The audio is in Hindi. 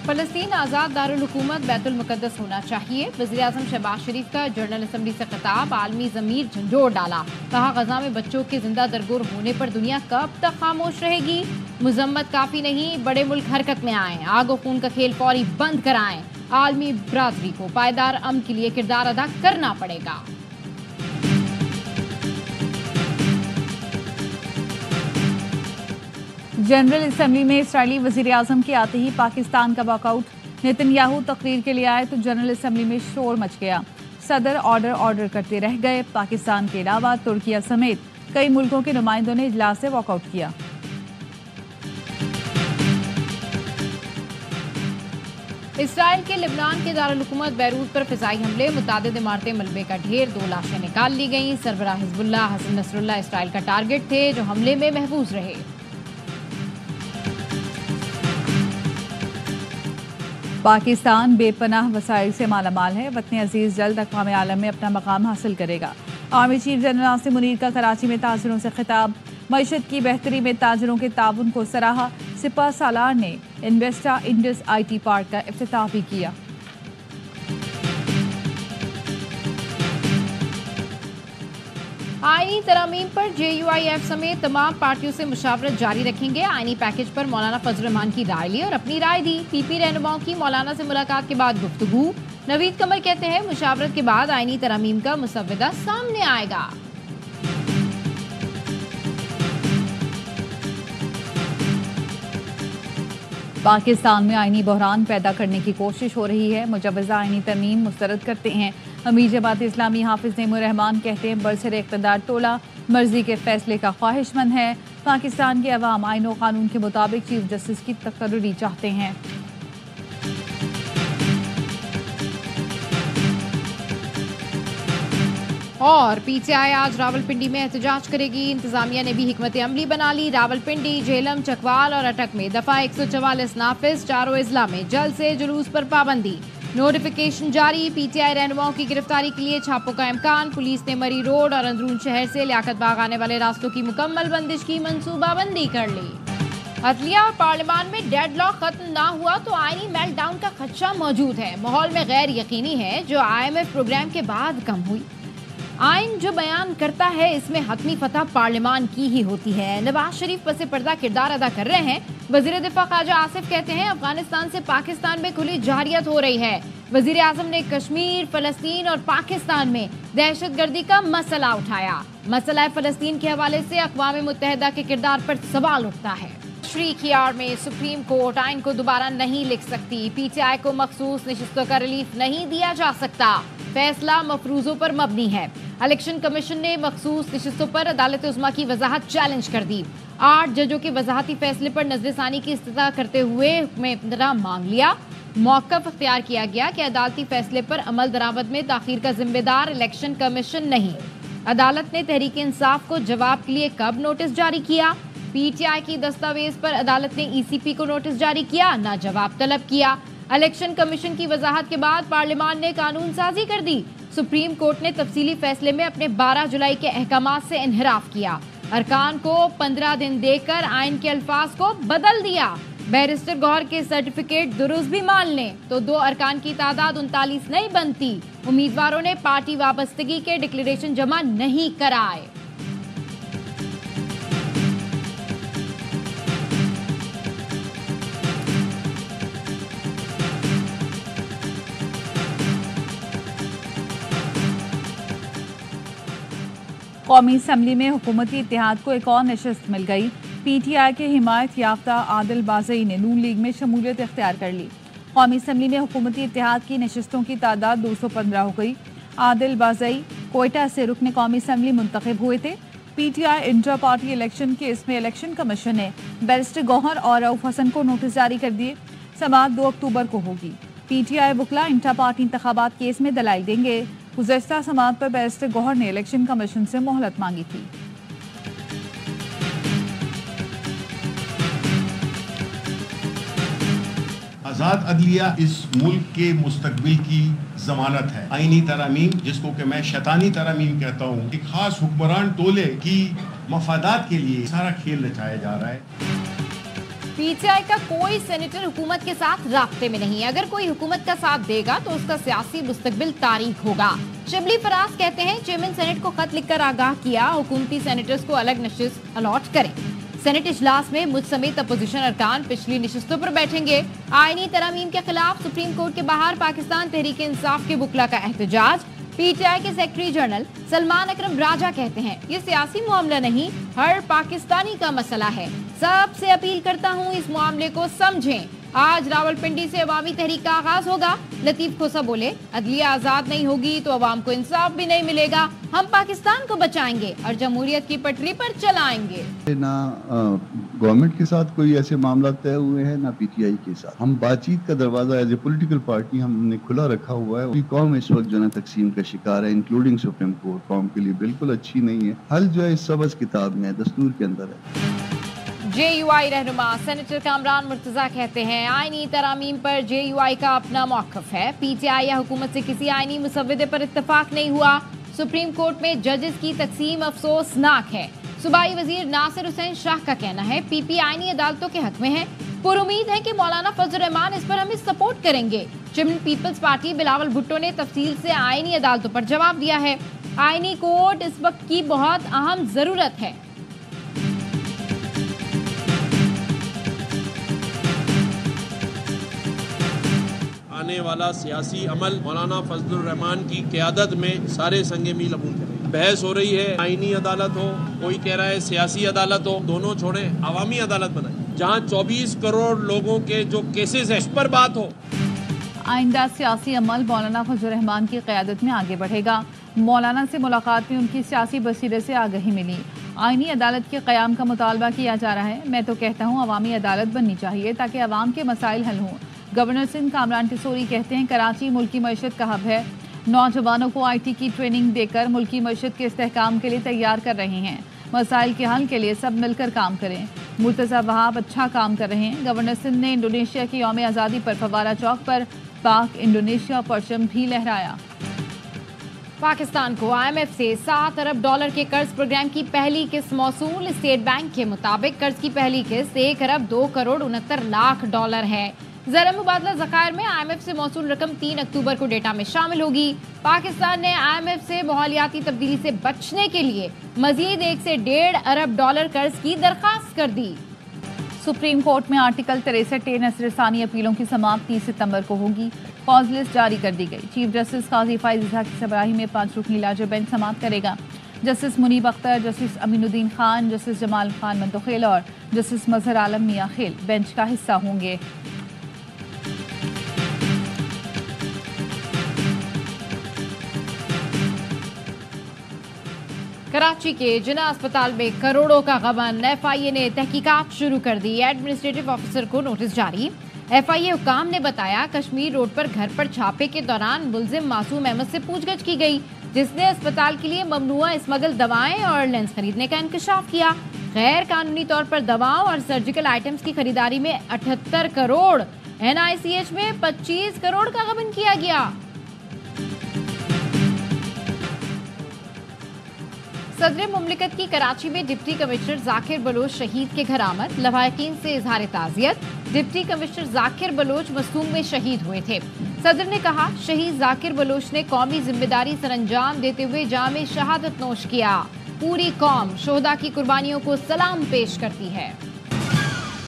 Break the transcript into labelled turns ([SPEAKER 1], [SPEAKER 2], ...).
[SPEAKER 1] फलस्तीन आज़ाद दारुल हुकूमत बैतुल मुकद्दस होना चाहिए। वज़ीर-ए-आज़म शहबाज शरीफ का जनरल असम्बली से खिताब, आलमी ज़मीर झंझोर डाला। कहा, गजा में बच्चों के जिंदा दरगोर होने पर दुनिया कब तक खामोश रहेगी। मुजम्मत काफ़ी नहीं, बड़े मुल्क हरकत में आए, आग और खून का खेल फौरी बंद कराएं। आलमी बरादरी को पायदार अमन के लिए किरदार अदा करना पड़ेगा।
[SPEAKER 2] जनरल असम्बली में इसराइली वज़ीर-ए-आज़म के आते ही पाकिस्तान का वॉकआउट। नेतन्याहू तकरीर के लिए आए तो जनरल असम्बली में शोर मच गया। सदर ऑर्डर करते रह गए। पाकिस्तान के अलावा तुर्किया समेत कई मुल्कों के नुमाइंदों ने इजलास से वॉकआउट किया।
[SPEAKER 1] इसराइल के लिबनान के दारुल हुकूमत बैरूत पर फिजाई हमले, मुतादिद इमारतें मलबे का ढेर, 2 लाशें निकाल ली गईं। सरबराह हिजबुल्लाह हसन नसरुल्लाह इसराइल का टारगेट थे, जो हमले में महफूज रहे।
[SPEAKER 2] पाकिस्तान बेपनाह वसाइल से मालामाल है। वतन अजीज जल्द अक़वाम आलम में अपना मकाम हासिल करेगा। Army chief general Asim Munir का कराची में ताजिरों से खिताब। मईशत की बेहतरी में ताजिरों के ताउन को सराहा। सिपा सालार ने इन्वेस्टा इंडस IT पार्क का इफ्तिताह भी किया।
[SPEAKER 1] आईनी तरामीम पर JUIF समेत तमाम पार्टियों से मुशावरत जारी रखेंगे। आईनी पैकेज पर मौलाना फजल रहमान की राय ली और अपनी राय दी। PP रहनुमाओं की मौलाना से मुलाकात के बाद गुफ्तगू। नवीद कमर कहते हैं, मुशावरत के बाद आईनी तरामीम का मुसव्वदा सामने आएगा।
[SPEAKER 2] पाकिस्तान में आईनी बहरान पैदा करने की कोशिश हो रही है। मुजव्वज़ा आईनी तरमीम मुस्तरद करते हैं अमीर जमात इस्लामी हाफिज नईमुर रहमान। कहते हैं, बरसर इक़्तिदार टोला मर्जी के फैसले का ख्वाहिशमंद है। पाकिस्तान के अवाम आईन और कानून के मुताबिक चीफ जस्टिस की तकर्री चाहते हैं।
[SPEAKER 1] और PTI आज रावलपिंडी में एहतजाज करेगी। इंतजामिया ने भी हिकमत अमली बना ली। रावलपिंडी, झेलम, चकवाल और अटक में दफा 144 नाफिज। चारों अजला में जल्द से जुलूस पर पाबंदी। नोटिफिकेशन जारी। PTI रहनुमाओं की गिरफ्तारी के लिए छापों का इम्कान। पुलिस ने मरी रोड और अंदरून शहर से लियाकत बाग आने वाले रास्तों की मुकम्मल बंदिश की मनसूबाबंदी कर ली। अदलिया और पार्लियामान में डेडलॉक खत्म ना हुआ तो आईनी मेल्टडाउन का खदशा मौजूद है। माहौल में गैर यकीनी है जो IMF प्रोग्राम के बाद कम हुई। आइन जो बयान करता है इसमें हतमी फतह पार्लियामान की ही होती है। नवाज शरीफ पसे पर्दा किरदार अदा कर रहे हैं। वजीर दिफा ख्वाजा आसिफ कहते हैं, अफगानिस्तान से पाकिस्तान में खुली जारियत हो रही है। वजीर आजम ने कश्मीर, फलस्तीन और पाकिस्तान में दहशतगर्दी का मसला उठाया। मसला फलस्तीन के हवाले से अक़वाम मुत्तहिदा के किरदार पर सवाल उठता है। श्री खियार में सुप्रीम कोर्ट आइन को दोबारा नहीं लिख सकती। PTI को मखसूस नशिस्तों का रिलीफ नहीं दिया जा सकता। फैसला मफरूजों पर मबनी है। इलेक्शन कमीशन ने मखसूस नशिस्तों पर अदालत उज़्मा की वजाहत चैलेंज कर दी। 8 जजों के वजाहती फैसले पर नजरसानी की इस्तदा करते हुए हुक्म इब्तदा मांग लिया। मौक़िफ़ अख्तियार किया गया कि अदालती फैसले पर अमल दरामद में ताख़ीर का जिम्मेदार इलेक्शन कमीशन नहीं। अदालत ने तहरीक इंसाफ को जवाब के लिए कब नोटिस जारी किया। PTI की दस्तावेज पर अदालत ने ECP को नोटिस जारी किया, ना जवाब तलब किया। इलेक्शन कमीशन की वजाहत के बाद पार्लियामान ने कानून साजी कर दी। सुप्रीम कोर्ट ने तफसीली फैसले में अपने 12 जुलाई के अहकामात से इन्हिराफ किया। अरकान को 15 दिन देकर आइन के अल्फाज को बदल दिया। बैरिस्टर गौहर के सर्टिफिकेट दुरुस्त भी मान लें तो 2 अरकान की तादाद 39 नहीं बनती। उम्मीदवारों ने पार्टी वाबस्तगी के डिक्लेरेशन जमा नहीं कराए।
[SPEAKER 2] कौमी असम्बली में हुकूमती इत्तेहाद को एक और नशस्त मिल गई। PTI के हिमायत याफ्ता आदिल बाज़ई ने नून लीग में शमूलियत इख्तियार कर ली। कौमी असम्बली में हुकूमती इत्तेहाद की नशस्तों की तादाद 215 हो गई। आदिल बाज़ई कोयटा से रुकन कौमी असम्बली मुंतखब हुए थे। PTI inter party election case में इलेक्शन कमीशन ने बैरिस्टर गौहर और रऊफ हसन को नोटिस जारी कर दिए। समाअत 2 अक्टूबर को होगी। PTI वकला इंटर पार्टी इंतखाबात केस में दलाइल देंगे। गुज़श्ता समाअत पर बैरिस्टर गौहर ने इलेक्शन कमीशन से मोहलत मांगी थी।
[SPEAKER 3] आज़ाद अदलिया इस मुल्क के मुस्तकबिल की जमानत है। आईनी तरामीम, जिसको कि मैं शैतानी तरामीम कहता हूँ, एक खास हुक्मरान टोले की मफादात के लिए सारा खेल रचाया जा रहा है।
[SPEAKER 1] पीटीआई का कोई सेनेटर हुकूमत के साथ राब्ते में नहीं है। अगर कोई हुकूमत का साथ देगा तो उसका सियासी मुस्तकबिल तारीख होगा। शिबली फराज कहते हैं चेयरमैन सेनेट को खत लिखकर आगाह किया हुकूमती सेनेटर्स को अलग नशिस्त अलॉट करें। सेनेट इजलास में मुझ समेत अपोजिशन अरकान पिछली नशिस्तों पर बैठेंगे। आईनी तरमीम के खिलाफ सुप्रीम कोर्ट के बाहर पाकिस्तान तहरीक इंसाफ के बुकला का एहतजाज। पीटीआई के सेक्रेटरी जनरल सलमान अकरम राजा कहते हैं ये सियासी मामला नहीं, हर पाकिस्तानी का मसला है। सबसे अपील करता हूं इस मामले को समझें। आज रावलपिंडी से अवामी तहरीक का आगाज होगा। लतीफ खोसा बोले अदलिया आजाद नहीं होगी तो अवाम को इंसाफ भी नहीं मिलेगा। हम पाकिस्तान को बचाएंगे और जमहूरियत की पटरी पर चलाएंगे।
[SPEAKER 4] ना गवर्नमेंट के साथ कोई ऐसे मामला तय हुए हैं ना पीटीआई के साथ। हम बातचीत का दरवाजा एज ए पॉलिटिकल पार्टी हमने खुला रखा हुआ है। कौम इस वक्त जो है तकसीम का शिकार है, इंक्लूडिंग सुप्रीम कोर्ट। कौम के लिए बिल्कुल अच्छी नहीं है। हल जो है इस सबज किताब में है, दस्तूर के अंदर है।
[SPEAKER 1] जेयूआई रहनुमा सेनेटर कामरान मुर्तजा कहते हैं आईनी तरामीम पर जेयूआई का अपना मौक़िफ है। पीटीआई या हुकूमत से किसी आईनी मुसव्वदे पर इत्तफाक नहीं हुआ। सुप्रीम कोर्ट में जजेस की तकसीम अफसोसनाक है। सूबाई वजीर नासिर हुसैन शाह का कहना है पीपी आईनी अदालतों के हक में है। पुरुमीद है कि मौलाना फजल रहमान इस पर हमें सपोर्ट करेंगे। चेयरमैन पीपल्स पार्टी बिलावल भुट्टो ने तफसील से आईनी अदालतों पर जवाब दिया है। आईनी कोर्ट इस वक्त की बहुत अहम जरूरत है।
[SPEAKER 5] आने वाला सियासी अमल मौलाना फजलुर रहमान की क़यादत में सारे संगे मील अबूल करें। बहस हो रही है आईनी अदालत हो, कोई कह रहा है सियासी अदालत हो, दोनों छोड़ें, अवामी अदालत बनाएं जहां 24 करोड़ लोगों के जो केसेस है इस पर बात हो।
[SPEAKER 2] आइंदा सियासी अमल मौलाना फजलुर रहमान की क़यादत में आगे बढ़ेगा। मौलाना से मुलाकात में उनकी सियासी बसीरे से आगाही मिली। आईनी अदालत के क़याम का मुतालबा किया जा रहा है। मैं तो कहता हूँ अवामी अदालत बननी चाहिए ताकि अवाम के मसाइल हल हों। गवर्नर सिंध कामरान टिसोरी कहते हैं कराची मुल्की मईशत का हब है। नौजवानों को IT की ट्रेनिंग देकर मुल्की मईशत के इस्तेहकाम के लिए तैयार कर रहे हैं। मसाइल के हल के लिए सब मिलकर काम करें। मुर्तज़ा वहाब अच्छा काम कर रहे हैं। गवर्नर सिंध ने इंडोनेशिया की यौम आज़ादी पर फवारा चौक पर पाक इंडोनेशिया परचम भी लहराया।
[SPEAKER 1] पाकिस्तान को IMF से $7 अरब के कर्ज प्रोग्राम की पहली किस्त मौसूल। स्टेट बैंक के मुताबिक कर्ज की पहली किस्त $1 अरब 2 करोड़ 69 लाख है। ज़र मुबादला ज़खायर में IMF से मौसूल रकम 3 अक्टूबर को डेटा में शामिल होगी। पाकिस्तान ने IMF से माहौलियाती तब्दीली से बचने के लिए मजीद $1 से $1.5 अरब कर्ज की दरख्वास्त कर दी।
[SPEAKER 2] सुप्रीम कोर्ट में आर्टिकल 63 नसरसानी अपीलों की समाप्त 30 सितंबर को होगी। कॉज लिस्ट जारी कर दी गई। चीफ जस्टिस काजी फाइज इज़ा की सरबराही में 5 रुकनी लार्जर बेंच समाप्त करेगा। Justice Munib Akhtar, justice Aminuddin Khan, justice Jamal Khan Mandokhel और जस्टिस मजहर आलम मियां खेल बेंच का हिस्सा होंगे।
[SPEAKER 1] कराची के जिना अस्पताल में करोड़ों का गबन। FIA ने तहकीकात शुरू कर दी। एडमिनिस्ट्रेटिव ऑफिसर को नोटिस जारी। FIA हुकाम ने बताया कश्मीर रोड पर घर पर छापे के दौरान मुलजिम मासूम अहमद से पूछगछ की गई, जिसने अस्पताल के लिए ममनुआ स्मगल दवाएं और लेंस खरीदने का इंकशाफ किया। गैर कानूनी तौर पर दवाओं और सर्जिकल आइटम्स की खरीदारी में 78 करोड़, NICH में 25 करोड़ का गबन किया गया। सदर मुमलिकत की कराची में डिप्टी कमिश्नर जाकिर बलोच शहीद के घर आमद। लवाहिकीन से इजहार ताज़ियत। डिप्टी कमिश्नर जाकिर बलोच मसूम में शहीद हुए थे। सदर ने कहा शहीद जाकिर बलोच ने कौमी जिम्मेदारी सरअंजाम देते हुए जामे शहादत नोश किया। पूरी कौम शोहदा की कुर्बानियों को सलाम पेश करती है।